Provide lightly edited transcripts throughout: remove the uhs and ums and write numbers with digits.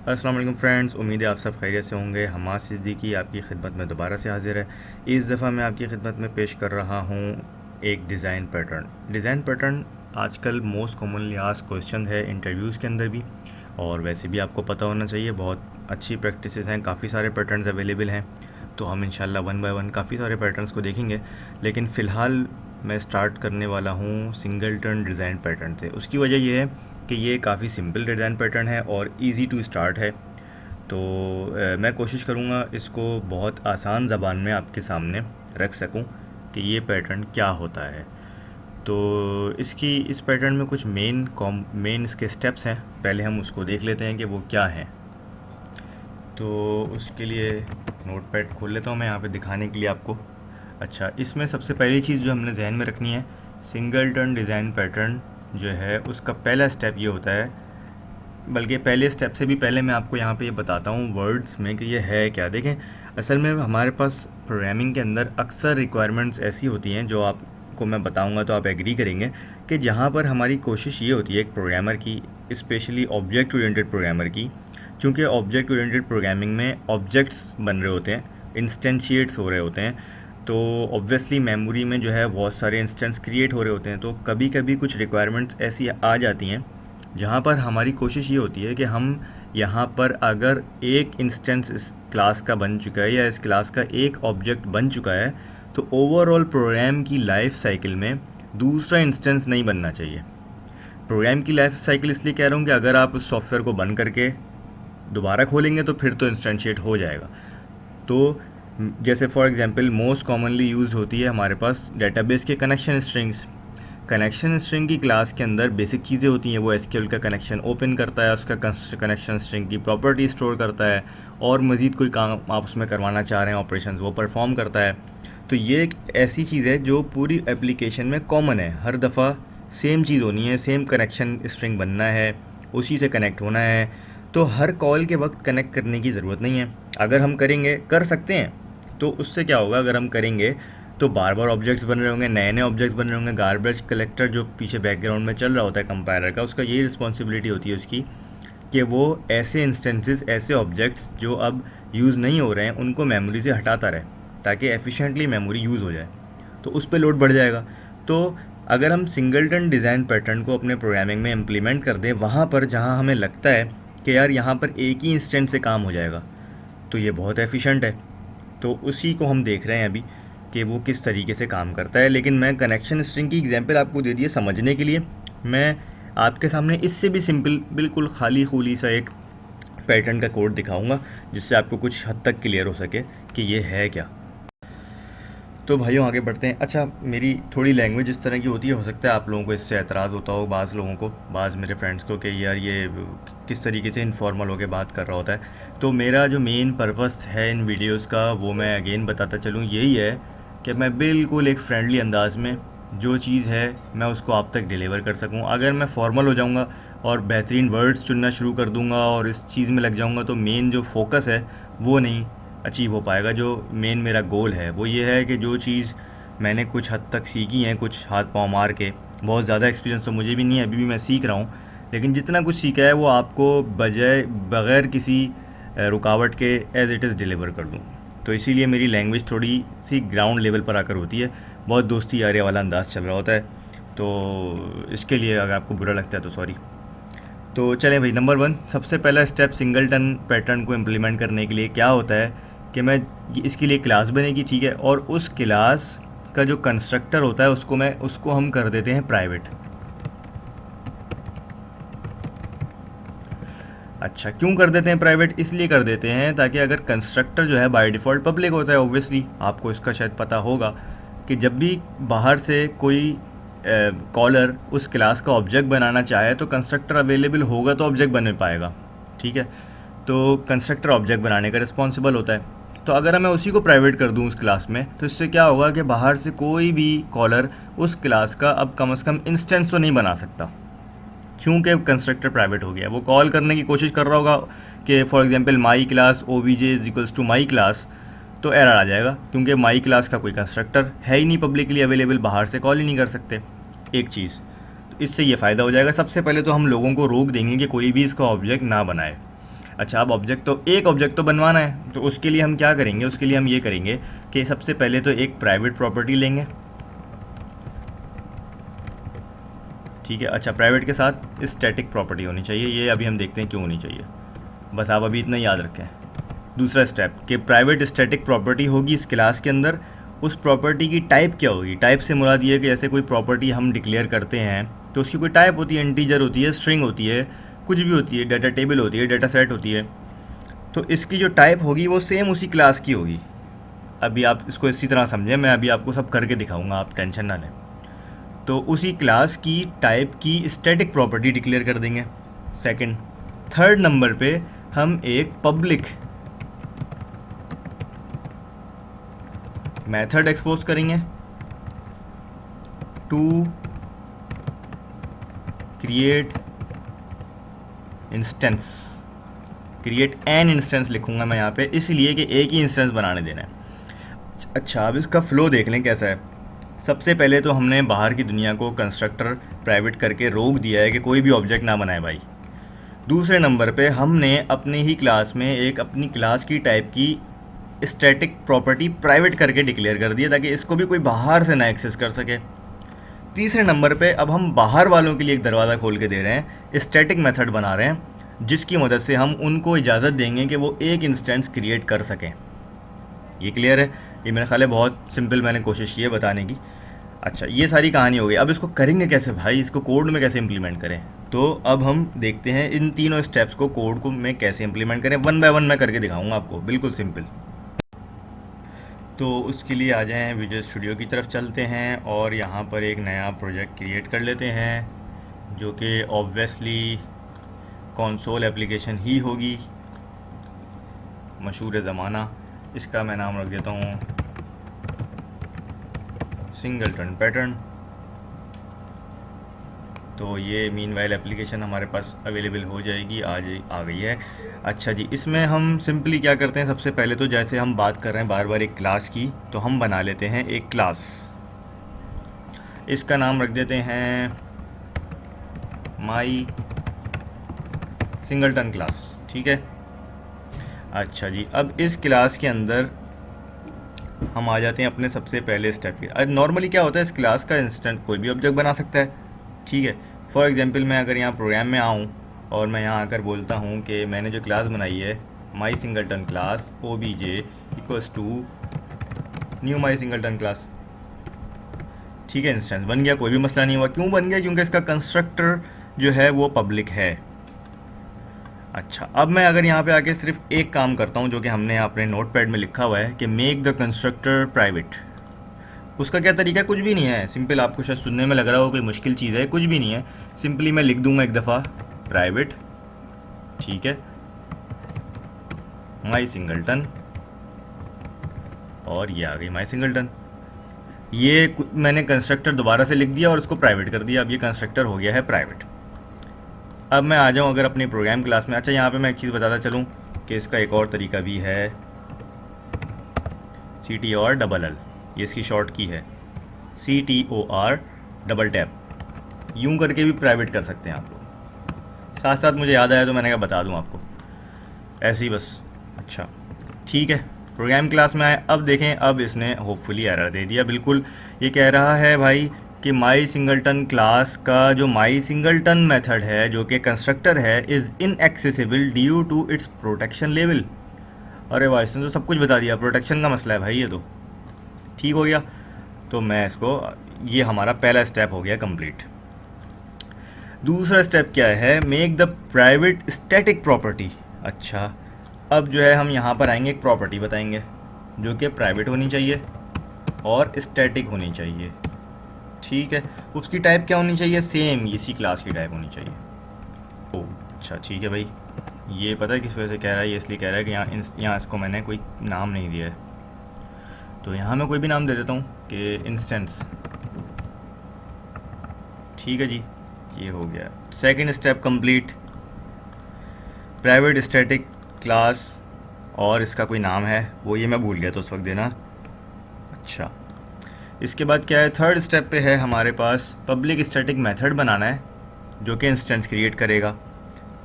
अस्सलाम वालेकुम फ्रेंड्स, उम्मीद है आप सब खैरियत से होंगे। हमाद सिद्दीकी आपकी खिदमत में दोबारा से हाजिर है। इस दफ़ा मैं आपकी खिदमत में पेश कर रहा हूँ एक डिज़ाइन पैटर्न आजकल मोस्ट कॉमनली आस्क्ड क्वेश्चन है इंटरव्यूज़ के अंदर भी, और वैसे भी आपको पता होना चाहिए। बहुत अच्छी प्रैक्टिसेस हैं, काफ़ी सारे पैटर्न्स अवेलेबल हैं, तो हम इंशाल्लाह वन बाय वन काफ़ी सारे पैटर्न्स को देखेंगे। लेकिन फ़िलहाल मैं स्टार्ट करने वाला हूँ सिंगलटन डिज़ाइन पैटर्न से। उसकी वजह यह है कि ये काफ़ी सिंपल डिज़ाइन पैटर्न है और इजी टू स्टार्ट है। तो मैं कोशिश करूँगा इसको बहुत आसान ज़बान में आपके सामने रख सकूँ कि ये पैटर्न क्या होता है। तो इस पैटर्न में कुछ मेन इसके स्टेप्स हैं। पहले हम उसको देख लेते हैं कि वो क्या हैं। तो उसके लिए नोटपैड खोल लेता हूँ मैं यहाँ पे दिखाने के लिए आपको। अच्छा, इसमें सबसे पहली चीज़ जो हमने जहन में रखनी है, सिंगलटन डिज़ाइन पैटर्न जो है उसका पहला स्टेप ये होता है। बल्कि पहले स्टेप से भी पहले मैं आपको यहाँ पे ये बताता हूँ वर्ड्स में कि ये है क्या। देखें, असल में हमारे पास प्रोग्रामिंग के अंदर अक्सर रिक्वायरमेंट्स ऐसी होती हैं जो आपको मैं बताऊँगा तो आप एग्री करेंगे कि जहाँ पर हमारी कोशिश ये होती है एक प्रोग्रामर की, स्पेशली ऑब्जेक्ट ओरिएंटेड प्रोग्रामर की, चूँकि ऑब्जेक्ट ओरिएंटेड प्रोग्रामिंग में ऑब्जेक्ट्स बन रहे होते हैं, इंस्टेंशिएट्स हो रहे होते हैं, तो ऑब्वियसली मेमोरी में जो है बहुत सारे इंस्टेंस क्रिएट हो रहे होते हैं। तो कभी कभी कुछ रिक्वायरमेंट्स ऐसी आ जाती हैं जहाँ पर हमारी कोशिश ये होती है कि हम यहाँ पर अगर एक इंस्टेंस इस क्लास का बन चुका है या इस क्लास का एक ऑब्जेक्ट बन चुका है, तो ओवरऑल प्रोग्राम की लाइफ साइकिल में दूसरा इंस्टेंस नहीं बनना चाहिए। प्रोग्राम की लाइफ साइकिल इसलिए कह रहा हूँ कि अगर आप उस सॉफ्टवेयर को बंद करके दोबारा खोलेंगे तो फिर तो इंस्टेंशिएट हो जाएगा। तो जैसे for example most commonly use होती है हमारे पास डेटाबेस के कनेक्शन स्ट्रिंग्स। कनेक्शन स्ट्रिंग की क्लास के अंदर बेसिक चीज़ें होती हैं। वो एसक्यूएल का कनेक्शन ओपन करता है, उसका कनेक्शन स्ट्रिंग की प्रॉपर्टी स्टोर करता है, और मज़ीद कोई काम आप उसमें करवाना चाह रहे हैं ऑपरेशंस, वो परफॉर्म करता है। तो ये एक ऐसी चीज़ है जो पूरी एप्लीकेशन में कॉमन है। हर दफ़ा सेम चीज़ होनी है, सेम कनेक्शन स्ट्रिंग बनना है, उसी से कनेक्ट होना है। तो हर कॉल के वक्त कनेक्ट करने की ज़रूरत नहीं है। अगर हम करेंगे, कर सकते हैं, तो उससे क्या होगा, अगर हम करेंगे तो बार बार ऑब्जेक्ट्स बन रहे होंगे, नए नए ऑब्जेक्ट्स बन रहे होंगे। गार्बेज कलेक्टर जो पीछे बैकग्राउंड में चल रहा होता है कंपाइलर का, उसका यही रिस्पॉन्सिबिलिटी होती है उसकी कि वो ऐसे इंस्टेंसेस, ऐसे ऑब्जेक्ट्स जो अब यूज़ नहीं हो रहे हैं उनको मेमोरी से हटाता रहे ताकि एफिशिएंटली मेमोरी यूज़ हो जाए। तो उस पर लोड बढ़ जाएगा। तो अगर हम सिंगलटन डिज़ाइन पैटर्न को अपने प्रोग्रामिंग में इम्प्लीमेंट कर दें वहाँ पर जहाँ हमें लगता है कि यार यहाँ पर एक ही इंस्टेंट से काम हो जाएगा, तो ये बहुत एफिशिएंट है। तो उसी को हम देख रहे हैं अभी कि वो किस तरीके से काम करता है। लेकिन मैं कनेक्शन स्ट्रिंग की एग्जांपल आपको दे दी है समझने के लिए। मैं आपके सामने इससे भी सिंपल, बिल्कुल खाली खूली सा एक पैटर्न का कोड दिखाऊंगा जिससे आपको कुछ हद तक क्लियर हो सके कि ये है क्या। तो भाइयों आगे बढ़ते हैं। अच्छा, मेरी थोड़ी लैंग्वेज इस तरह की होती है, हो सकता है आप लोगों को इससे एतराज़ होता हो, बाज़ लोगों को, बाज़ मेरे फ्रेंड्स को, कि यार ये किस तरीके से इनफॉर्मल होकर बात कर रहा होता है। तो मेरा जो मेन पर्पस है इन वीडियोस का वो मैं अगेन बताता चलूँ, यही है कि मैं बिल्कुल एक फ्रेंडली अंदाज़ में जो चीज़ है मैं उसको आप तक डिलीवर कर सकूँ। अगर मैं फॉर्मल हो जाऊँगा और बेहतरीन वर्ड्स चुनना शुरू कर दूँगा और इस चीज़ में लग जाऊँगा तो मेन जो फोकस है वो नहीं अचीव हो पाएगा। जो मेन मेरा गोल है वो ये है कि जो चीज़ मैंने कुछ हद तक सीखी है, कुछ हाथ पाँव मार के, बहुत ज़्यादा एक्सपीरियंस तो मुझे भी नहीं है, अभी भी मैं सीख रहा हूँ, लेकिन जितना कुछ सीखा है वो आपको बग़ैर किसी रुकावट के एज़ इट इज़ डिलीवर कर दूँ। तो इसीलिए मेरी लैंग्वेज थोड़ी सी ग्राउंड लेवल पर आकर होती है, बहुत दोस्ती यारी वाला अंदाज़ चल रहा होता है। तो इसके लिए अगर आपको बुरा लगता है तो सॉरी। तो चलें भाई, नंबर 1 सबसे पहला स्टेप सिंगलटन पैटर्न को इम्प्लीमेंट करने के लिए क्या होता है कि मैं इसके लिए क्लास बनेगी, ठीक है, और उस क्लास का जो कंस्ट्रक्टर होता है उसको हम कर देते हैं प्राइवेट। अच्छा, क्यों कर देते हैं प्राइवेट? इसलिए कर देते हैं ताकि अगर कंस्ट्रक्टर जो है बाय डिफ़ॉल्ट पब्लिक होता है, ऑब्वियसली आपको इसका शायद पता होगा कि जब भी बाहर से कोई कॉलर उस क्लास का ऑब्जेक्ट बनाना चाहे तो कंस्ट्रक्टर अवेलेबल होगा तो ऑब्जेक्ट बन पाएगा, ठीक है। तो कंस्ट्रक्टर ऑब्जेक्ट बनाने का रिस्पॉन्सिबल होता है। तो अगर मैं उसी को प्राइवेट कर दूं उस क्लास में, तो इससे क्या होगा कि बाहर से कोई भी कॉलर उस क्लास का अब कम से कम इंस्टेंस तो नहीं बना सकता, क्योंकि कंस्ट्रक्टर प्राइवेट हो गया। वो कॉल करने की कोशिश कर रहा होगा कि for example my class OBJ is equals to my class, तो एरर आ जाएगा क्योंकि माई क्लास का कोई कंस्ट्रक्टर है ही नहीं पब्लिकली अवेलेबल, बाहर से कॉल ही नहीं कर सकते। एक चीज़, तो इससे ये फ़ायदा हो जाएगा। सबसे पहले तो हम लोगों को रोक देंगे कि कोई भी इसका ऑब्जेक्ट ना बनाए। अच्छा, अब एक ऑब्जेक्ट तो बनवाना है, तो उसके लिए हम क्या करेंगे, उसके लिए हम ये करेंगे कि सबसे पहले तो एक प्राइवेट प्रॉपर्टी लेंगे, ठीक है। अच्छा, प्राइवेट के साथ स्टैटिक प्रॉपर्टी होनी चाहिए, ये अभी हम देखते हैं क्यों होनी चाहिए, बस आप अभी इतना याद रखें। दूसरा स्टेप कि प्राइवेट स्टैटिक प्रॉपर्टी होगी इस क्लास के अंदर, उस प्रॉपर्टी की टाइप क्या होगी। टाइप से मुराद ये है कि जैसे कोई प्रॉपर्टी हम डिक्लेयर करते हैं तो उसकी कोई टाइप होती है, इंटीजर होती है, स्ट्रिंग होती है, कुछ भी होती है, डाटा टेबल होती है, डाटा सेट होती है। तो इसकी जो टाइप होगी वो सेम उसी क्लास की होगी। अभी आप इसको इसी तरह समझें, मैं अभी आपको सब करके दिखाऊंगा, आप टेंशन ना लें। तो उसी क्लास की टाइप की स्टैटिक प्रॉपर्टी डिक्लेयर कर देंगे। सेकंड, थर्ड नंबर पे हम एक पब्लिक मेथड एक्सपोज करेंगे to create instance. Create an instance लिखूंगा मैं यहाँ पे, इसलिए कि एक ही इंस्टेंस बनाने देना है। अच्छा, अब इसका फ्लो देख लें कैसा है। सबसे पहले तो हमने बाहर की दुनिया को कंस्ट्रक्टर प्राइवेट करके रोक दिया है कि कोई भी ऑब्जेक्ट ना बनाए भाई। दूसरे नंबर पे हमने अपने ही क्लास में एक अपनी क्लास की टाइप की स्टैटिक प्रॉपर्टी प्राइवेट करके डिक्लेयर कर दिया ताकि इसको भी कोई बाहर से ना एक्सेस कर सके। तीसरे नंबर पे अब हम बाहर वालों के लिए एक दरवाज़ा खोल के दे रहे हैं, स्टैटिक मेथड बना रहे हैं, जिसकी मदद से हम उनको इजाज़त देंगे कि वो एक इंस्टेंस क्रिएट कर सकें। ये क्लियर है? ये मेरा ख्याल है बहुत सिंपल मैंने कोशिश की है बताने की। अच्छा, ये सारी कहानी हो गई। अब इसको करेंगे कैसे भाई, इसको कोड में कैसे इम्प्लीमेंट करें? तो अब हम देखते हैं इन तीनों स्टेप्स को कोड को में कैसे इम्प्लीमेंट करें। वन बाय वन मैं करके दिखाऊंगा आपको, बिल्कुल सिंपल। तो उसके लिए आ जाएं, विजुअल स्टूडियो की तरफ चलते हैं और यहाँ पर एक नया प्रोजेक्ट क्रिएट कर लेते हैं जो कि ऑब्वियसली कंसोल एप्लीकेशन ही होगी, मशहूर ज़माना। इसका मैं नाम रख देता हूँ सिंगलटन पैटर्न। तो ये मीनवाइल एप्लीकेशन हमारे पास अवेलेबल हो जाएगी, आ गई है। अच्छा जी, इसमें हम सिंपली क्या करते हैं, सबसे पहले तो जैसे हम बात कर रहे हैं बार बार एक क्लास की, तो हम बना लेते हैं एक क्लास। इसका नाम रख देते हैं माई सिंगलटन क्लास, ठीक है। अच्छा जी, अब इस क्लास के अंदर हम आ जाते हैं अपने सबसे पहले स्टेप के। नॉर्मली क्या होता है, इस क्लास का इंस्टेंट कोई भी ऑब्जेक्ट बना सकता है, ठीक है। फॉर एग्जांपल मैं अगर यहाँ प्रोग्राम में आऊँ और मैं यहाँ आकर बोलता हूँ कि मैंने जो क्लास बनाई है my singleton class obj equals to new my singleton class, ठीक है, इंस्टेंस बन गया, कोई भी मसला नहीं हुआ। क्यों बन गया? क्योंकि इसका कंस्ट्रक्टर जो है वो पब्लिक है। अच्छा, अब मैं अगर यहाँ पे आके सिर्फ एक काम करता हूँ जो कि हमने अपने नोटपैड में लिखा हुआ है कि मेक द कंस्ट्रक्टर प्राइवेट। उसका क्या तरीका है? कुछ भी नहीं है, सिंपल। आपको शायद सुनने में लग रहा हो कोई मुश्किल चीज़ है, कुछ भी नहीं है। सिंपली मैं लिख दूंगा एक दफ़ा प्राइवेट, ठीक है, माई सिंगलटन, और ये आ गई माई सिंगलटन। ये मैंने कंस्ट्रक्टर दोबारा से लिख दिया और उसको प्राइवेट कर दिया। अब ये कंस्ट्रक्टर हो गया है प्राइवेट। अब मैं आ जाऊँ अगर अपनी प्रोग्राम क्लास में। अच्छा, यहाँ पे मैं एक चीज़ बताता चलूँ कि इसका एक और तरीका भी है, CTOR ये इसकी शॉर्ट की है, CTOR डबल टैप। यूँ करके भी प्राइवेट कर सकते हैं आप लोग। साथ साथ मुझे याद आया तो मैंने कहा बता दूँ आपको, ऐसे ही बस। अच्छा, ठीक है, प्रोग्राम क्लास में आए। अब देखें, अब इसने होपफुली एरर दे दिया। बिल्कुल, ये कह रहा है भाई कि माई सिंगलटन क्लास का जो माई सिंगलटन मेथड है जो कि कंस्ट्रक्टर है is inaccessible due to its protection level. अरे भाई, इसने तो सब कुछ बता दिया, प्रोटेक्शन का मसला है भाई ये तो। ठीक हो गया, तो मैं इसको, ये हमारा पहला स्टेप हो गया कंप्लीट। दूसरा स्टेप क्या है? Make the private static property. अच्छा, अब जो है हम यहाँ पर आएंगे, एक प्रॉपर्टी बताएंगे जो कि प्राइवेट होनी चाहिए और स्टैटिक होनी चाहिए, ठीक है। उसकी टाइप क्या होनी चाहिए? सेम इसी क्लास की टाइप होनी चाहिए। ओ अच्छा, ठीक है भाई। ये पता है किस वजह से कह रहा है? ये इसलिए कह रहा है कि यहाँ इसको मैंने कोई नाम नहीं दिया है, तो यहाँ मैं कोई भी नाम दे देता हूँ कि इंस्टेंस, ठीक है जी, ये हो गया। Second step complete, private static class, और इसका कोई नाम है वो ये मैं भूल गया तो उस वक्त देना। अच्छा, इसके बाद क्या है? थर्ड स्टेप पे है हमारे पास पब्लिक स्टैटिक मेथड बनाना है जो कि इंस्टेंस क्रिएट करेगा।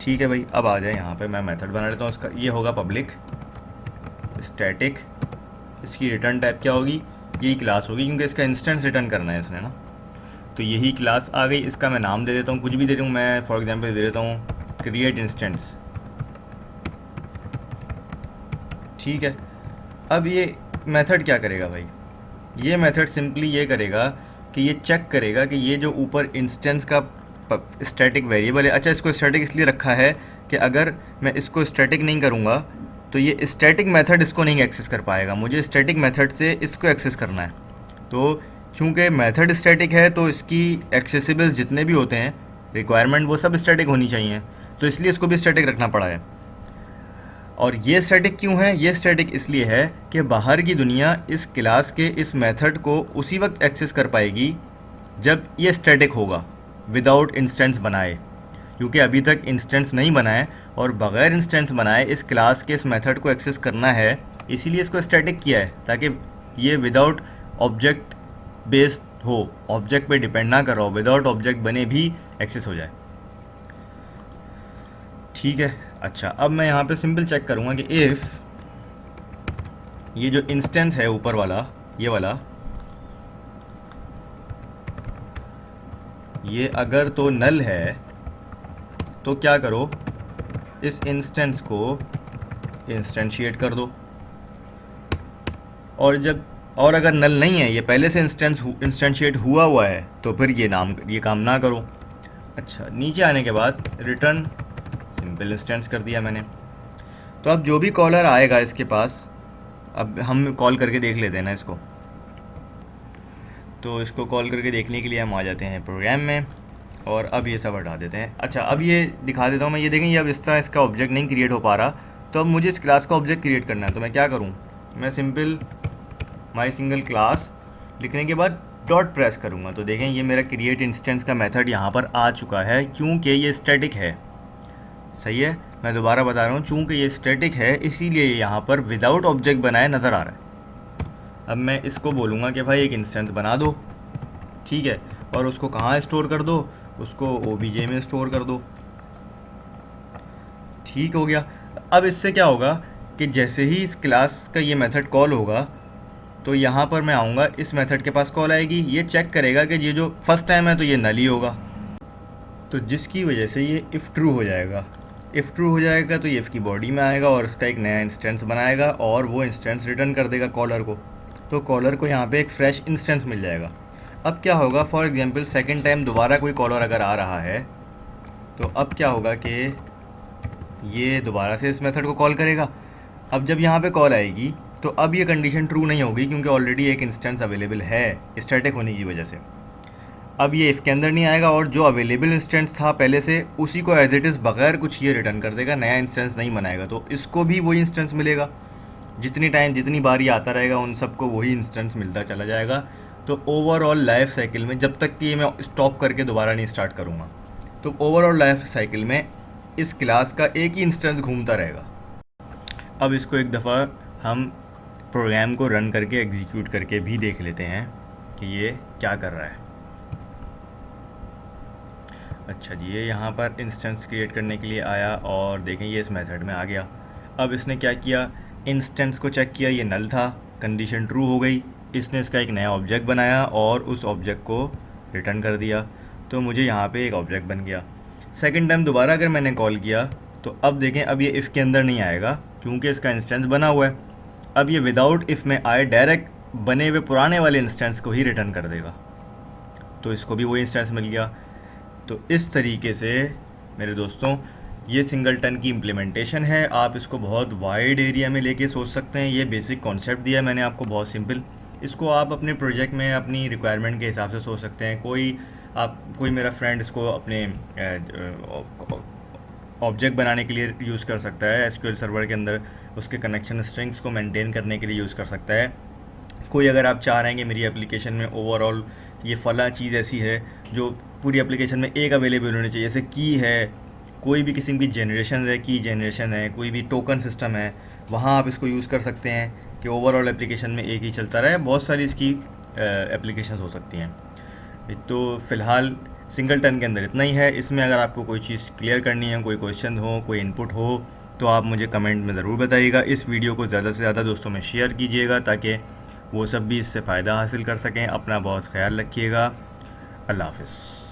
ठीक है भाई, अब आ जाए यहाँ पे मैं मेथड बना लेता हूँ उसका। ये होगा पब्लिक स्टैटिक, इसकी रिटर्न टाइप क्या होगी, यही क्लास होगी क्योंकि इसका इंस्टेंस रिटर्न करना है इसने ना। तो यही क्लास आ गई, इसका मैं नाम दे देता हूँ, कुछ भी दे दूँ मैं, फॉर एग्जांपल दे देता हूँ क्रिएट इंस्टेंस। ठीक है, अब ये मेथड क्या करेगा भाई, ये मेथड सिंपली ये करेगा कि ये चेक करेगा कि ये जो ऊपर इंस्टेंस का स्टैटिक वेरिएबल है, अच्छा इसको स्टैटिक इसलिए रखा है कि अगर मैं इसको स्टैटिक नहीं करूँगा तो ये स्टैटिक मेथड इसको नहीं एक्सेस कर पाएगा, मुझे स्टैटिक मेथड से इसको एक्सेस करना है। तो चूँकि मेथड स्टैटिक है तो इसकी एक्सेसिबल्स जितने भी होते हैं रिक्वायरमेंट वो सब स्टैटिक होनी चाहिए, तो इसलिए इसको भी स्टैटिक रखना पड़ा है। और ये स्टैटिक क्यों है, ये स्टैटिक इसलिए है कि बाहर की दुनिया इस क्लास के इस मेथड को उसी वक्त एक्सेस कर पाएगी जब ये स्टैटिक होगा, विदाउट इंस्टेंस बनाए, क्योंकि अभी तक इंस्टेंस नहीं बनाए और बग़ैर इंस्टेंस बनाए इस क्लास के इस मेथड को एक्सेस करना है, इसीलिए इसको स्टैटिक किया है ताकि ये विदाउट ऑब्जेक्ट बेस्ड हो, ऑब्जेक्ट पे डिपेंड ना कर रहा हो, विदाउट ऑब्जेक्ट बने भी एक्सेस हो जाए। ठीक है, अच्छा अब मैं यहाँ पे सिंपल चेक करूँगा कि इफ़ ये जो इंस्टेंस है ऊपर वाला, ये वाला, ये अगर तो नल है तो क्या करो, इस इंस्टेंस को इंस्टेंशिएट कर दो, और अगर नल नहीं है, ये पहले से इंस्टेंशिएट हुआ है तो फिर ये काम ना करो। अच्छा, नीचे आने के बाद रिटर्न सिंपल इंस्टेंस कर दिया मैंने। तो अब जो भी कॉलर आएगा इसके पास, अब हम कॉल करके देख लेते हैं ना इसको। तो इसको कॉल करके देखने के लिए हम आ जाते हैं प्रोग्राम में और अब ये सब हटा देते हैं। अच्छा, अब ये दिखा देता हूँ मैं, ये देखें ये अब इस तरह इसका ऑब्जेक्ट नहीं क्रिएट हो पा रहा, तो अब मुझे इस क्लास का ऑब्जेक्ट क्रिएट करना है। तो मैं क्या करूँ, मैं सिंपल माई सिंगल क्लास लिखने के बाद डॉट प्रेस करूँगा, तो देखें ये मेरा क्रिएट इंस्टेंस का मेथड यहाँ पर आ चुका है क्योंकि ये स्टैटिक है। सही है, मैं दोबारा बता रहा हूँ, चूँकि ये स्टैटिक है इसीलिए यहाँ पर विदाउट ऑब्जेक्ट बनाए नज़र आ रहा है। अब मैं इसको बोलूँगा कि भाई एक इंस्टेंस बना दो, ठीक है, और उसको कहाँ स्टोर कर दो, उसको OBJ में स्टोर कर दो। ठीक हो गया। अब इससे क्या होगा कि जैसे ही इस क्लास का ये मेथड कॉल होगा तो यहाँ पर मैं आऊँगा, इस मेथड के पास कॉल आएगी, ये चेक करेगा कि ये जो फर्स्ट टाइम है तो ये नल ही होगा, तो जिसकी वजह से ये इफ़ ट्रू हो जाएगा। इफ़ ट्रू हो जाएगा तो ये इफ़ की बॉडी में आएगा और इसका एक नया इंस्टेंस बनाएगा और वो इंस्टेंस रिटर्न कर देगा कॉलर को, तो कॉलर को यहाँ पे एक फ्रेश इंस्टेंस मिल जाएगा। अब क्या होगा, फॉर एग्जांपल सेकंड टाइम दोबारा कोई कॉलर अगर आ रहा है तो अब क्या होगा कि ये दोबारा से इस मेथड को कॉल करेगा। अब जब यहाँ पे कॉल आएगी तो अब ये कंडीशन ट्रू नहीं होगी क्योंकि ऑलरेडी एक इंस्टेंस अवेलेबल है स्टैटिक होने की वजह से। अब ये इफ़ के अंदर नहीं आएगा और जो अवेलेबल इंस्टेंस था पहले से उसी को एज इट इज़ बगैर कुछ ये रिटर्न कर देगा, नया इंस्टेंस नहीं बनाएगा, तो इसको भी वही इंस्टेंस मिलेगा। जितनी बार ये आता रहेगा उन सबको वही इंस्टेंस मिलता चला जाएगा। तो ओवरऑल लाइफ साइकिल में जब तक कि ये मैं स्टॉप करके दोबारा नहीं स्टार्ट करूँगा, तो ओवरऑल लाइफ साइकिल में इस क्लास का एक ही इंस्टेंस घूमता रहेगा। अब इसको एक दफ़ा हम प्रोग्राम को रन करके एग्जीक्यूट करके भी देख लेते हैं कि ये क्या कर रहा है। अच्छा जी, ये यहाँ पर इंस्टेंस क्रिएट करने के लिए आया और देखें ये इस मेथड में आ गया। अब इसने क्या किया, इंस्टेंस को चेक किया, ये नल था, कंडीशन ट्रू हो गई, इसने इसका एक नया ऑब्जेक्ट बनाया और उस ऑब्जेक्ट को रिटर्न कर दिया, तो मुझे यहाँ पे एक ऑब्जेक्ट बन गया। सेकंड टाइम दोबारा अगर मैंने कॉल किया तो अब देखें, अब ये इफ़ के अंदर नहीं आएगा क्योंकि इसका इंस्टेंस बना हुआ है। अब ये विदाउट इफ़ में आए डायरेक्ट बने हुए पुराने वाले इंस्टेंस को ही रिटर्न कर देगा, तो इसको भी वही इंस्टेंस मिल गया। तो इस तरीके से मेरे दोस्तों ये सिंगलटन की इम्प्लीमेंटेशन है। आप इसको बहुत वाइड एरिया में लेके सोच सकते हैं। ये बेसिक कॉन्सेप्ट दिया है मैंने आपको, बहुत सिंपल। इसको आप अपने प्रोजेक्ट में अपनी रिक्वायरमेंट के हिसाब से सोच सकते हैं। कोई मेरा फ्रेंड इसको अपने ऑब्जेक्ट बनाने के लिए यूज़ कर सकता है, SQL सर्वर के अंदर उसके कनेक्शन स्ट्रिंग्स को मेंटेन करने के लिए यूज़ कर सकता है। कोई अगर आप चाह रहे हैं कि मेरी एप्लीकेशन में ओवरऑल ये फला चीज़ ऐसी है जो पूरी एप्लीकेशन में एक अवेलेबल होनी चाहिए, जैसे की है, कोई भी किस्म की जनरेशन है, की जनरेशन है, कोई भी टोकन सिस्टम है, वहाँ आप इसको यूज़ कर सकते हैं कि ओवरऑल एप्लीकेशन में एक ही चलता रहे। बहुत सारी इसकी एप्लीकेशंस हो सकती हैं। तो फ़िलहाल सिंगल टन के अंदर इतना ही है। इसमें अगर आपको कोई चीज़ क्लियर करनी है, कोई क्वेश्चन हो, कोई इनपुट हो, तो आप मुझे कमेंट में ज़रूर बताइएगा। इस वीडियो को ज़्यादा से ज़्यादा दोस्तों में शेयर कीजिएगा ताकि वो सब भी इससे फ़ायदा हासिल कर सकें। अपना बहुत ख्याल रखिएगा। अल्लाह हाफ़िज़।